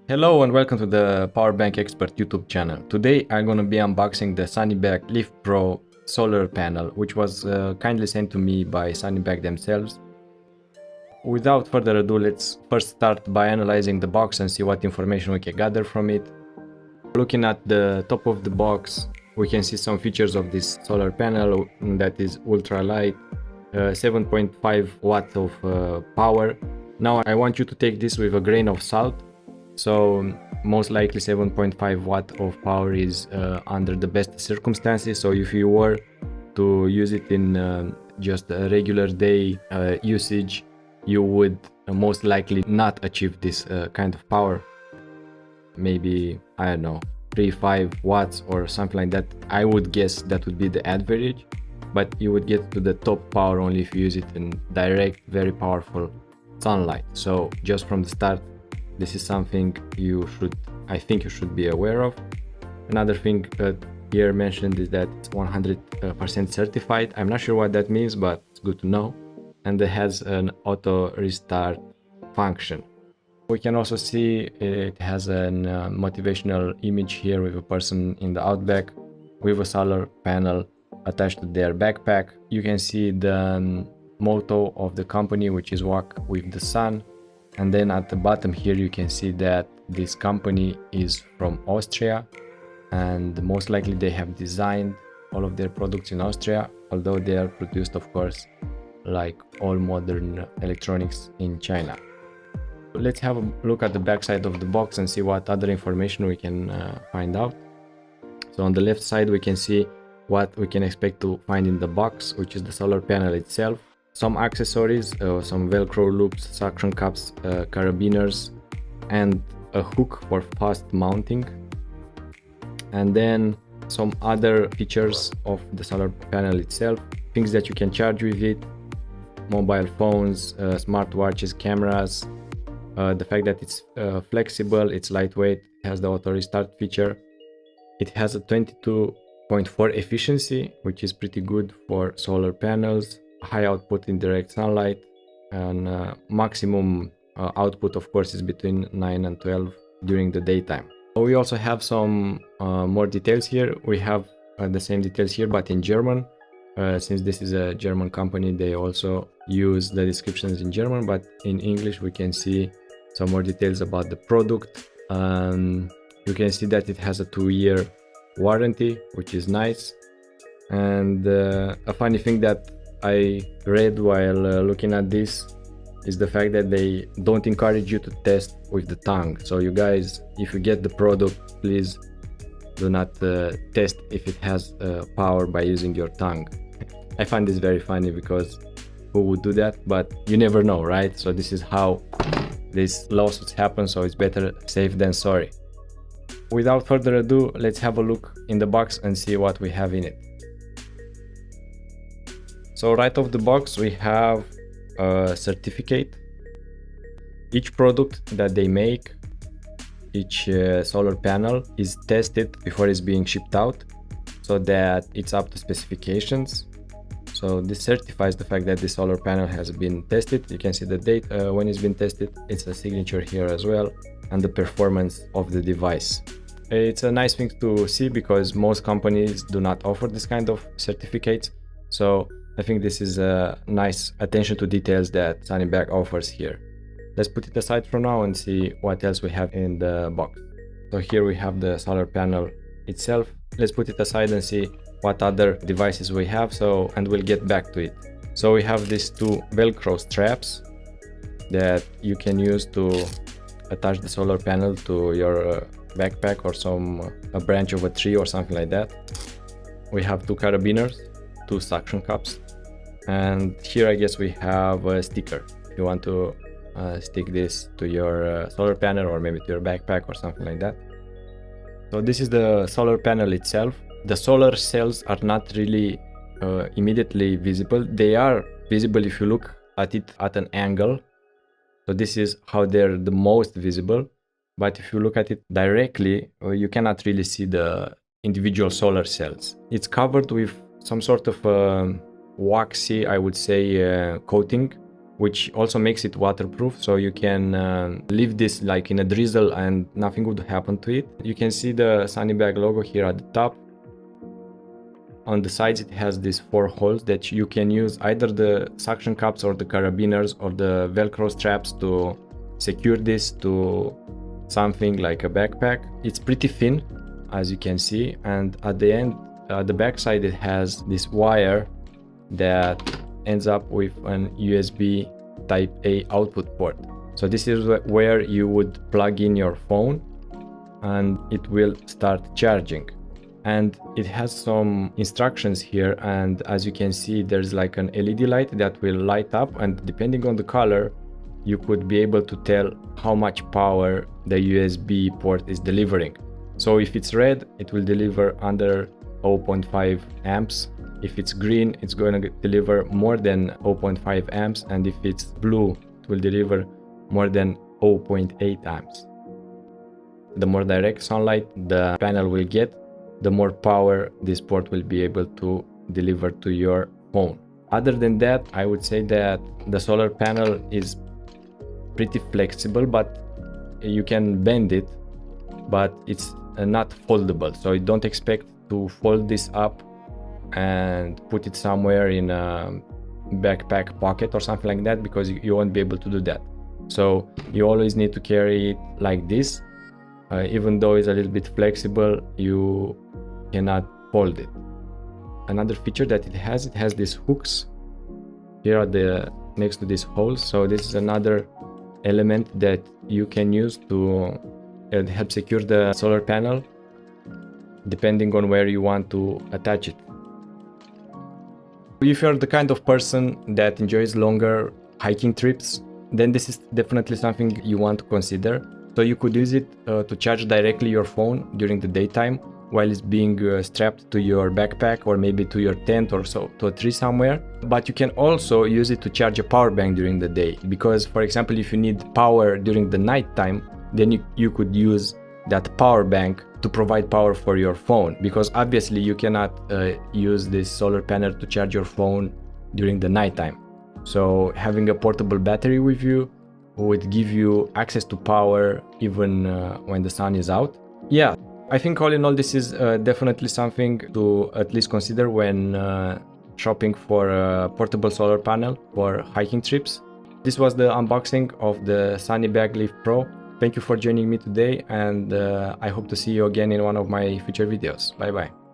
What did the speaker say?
Hello and welcome to the Power Bank Expert YouTube channel. Today I'm going to be unboxing the SunnyBag Leaf Pro solar panel, which was kindly sent to me by SunnyBag themselves. Without further ado, let's first start by analyzing the box and see what information we can gather from it. Looking at the top of the box, we can see some features of this solar panel that is ultra light, 7.5 watts of power. Now I want you to take this with a grain of salt. So most likely 7.5 watt of power is under the best circumstances. So if you were to use it in just a regular day usage, you would most likely not achieve this kind of power. Maybe, I don't know, 3-5 watts or something like that. I would guess that would be the average, but you would get to the top power only if you use it in direct, very powerful sunlight. So just from the start, this is something I think you should be aware of. Another thing here mentioned is that it's 100% certified. I'm not sure what that means, but it's good to know. And it has an auto restart function. We can also see it has a motivational image here with a person in the outback with a solar panel attached to their backpack. You can see the motto of the company, which is "Walk with the Sun." And then at the bottom here you can see that this company is from Austria, and most likely they have designed all of their products in Austria, although they are produced, of course, like all modern electronics, in China. Let's have a look at the back side of the box and see what other information we can find out. So on the left side we can see what we can expect to find in the box, which is the solar panel itself. Some accessories, some velcro loops, suction cups, carabiners, and a hook for fast mounting. And then some other features of the solar panel itself, things that you can charge with it, mobile phones, smartwatches, cameras, the fact that it's flexible, it's lightweight, it has the auto restart feature. It has a 22.4 efficiency, which is pretty good for solar panels. High output in direct sunlight, and maximum output, of course, is between 9 and 12 during the daytime. We also have some more details here. We have the same details here, but in German. Since this is a German company, they also use the descriptions in German, but in English we can see some more details about the product. You can see that it has a 2-year warranty, which is nice. And a funny thing that I read while looking at this is the fact that they don't encourage you to test with the tongue. So you guys, if you get the product, please do not test if it has power by using your tongue. I find this very funny because who would do that? But you never know, right? So this is how these lawsuits happen, so it's better safe than sorry. Without further ado, let's have a look in the box and see what we have in it. So right off the box we have a certificate. Each product that they make, each solar panel is tested before it's being shipped out so that it's up to specifications. So this certifies the fact that the solar panel has been tested. You can see the date when it's been tested. It's a signature here as well, and the performance of the device. It's a nice thing to see because most companies do not offer this kind of certificates. So I think this is a nice attention to details that SunnyBag offers here. Let's put it aside for now and see what else we have in the box. So here we have the solar panel itself. Let's put it aside and see what other devices we have, and we'll get back to it. So we have these 2 velcro straps that you can use to attach the solar panel to your backpack or a branch of a tree or something like that. We have 2 carabiners, 2 suction cups, and here I guess we have a sticker if you want to stick this to your solar panel or maybe to your backpack or something like that. So this is the solar panel itself. The solar cells are not really immediately visible. They are visible if you look at it at an angle. So this is how they're the most visible. But if you look at it directly, you cannot really see the individual solar cells. It's covered with some sort of waxy, I would say, coating which also makes it waterproof, so you can leave this like in a drizzle and nothing would happen to it. You can see the SunnyBag logo here at the top. On the sides it has these 4 holes that you can use either the suction cups or the carabiners or the velcro straps to secure this to something like a backpack. It's pretty thin, as you can see, and at the end, the back side, it has this wire that ends up with an USB type A output port. So this is where you would plug in your phone and it will start charging. And it has some instructions here, and as you can see, there's like an LED light that will light up, and depending on the color you could be able to tell how much power the USB port is delivering. So if it's red, it will deliver under 0.5 amps. If it's green, it's going to deliver more than 0.5 amps, and if it's blue, it will deliver more than 0.8 amps. The more direct sunlight the panel will get, the more power this port will be able to deliver to your phone. Other than that, I would say that the solar panel is pretty flexible, but you can bend it, but it's not foldable. So you don't expect to fold this up and put it somewhere in a backpack pocket or something like that, because you won't be able to do that. So you always need to carry it like this. Even though it's a little bit flexible, you cannot fold it. Another feature that it has these hooks here at the next to these holes. So this is another element that you can use to help secure the solar panel depending on where you want to attach it. If you're the kind of person that enjoys longer hiking trips, then this is definitely something you want to consider. So you could use it to charge directly your phone during the daytime while it's being strapped to your backpack or maybe to your tent or so, to a tree somewhere. But you can also use it to charge a power bank during the day, because for example, if you need power during the night time, then you could use that power bank to provide power for your phone, because obviously you cannot use this solar panel to charge your phone during the nighttime. So having a portable battery with you would give you access to power even when the sun is out. Yeah, I think all in all, this is definitely something to at least consider when shopping for a portable solar panel for hiking trips. This was the unboxing of the SunnyBag Leaf Pro. Thank you for joining me today, and I hope to see you again in one of my future videos. Bye bye.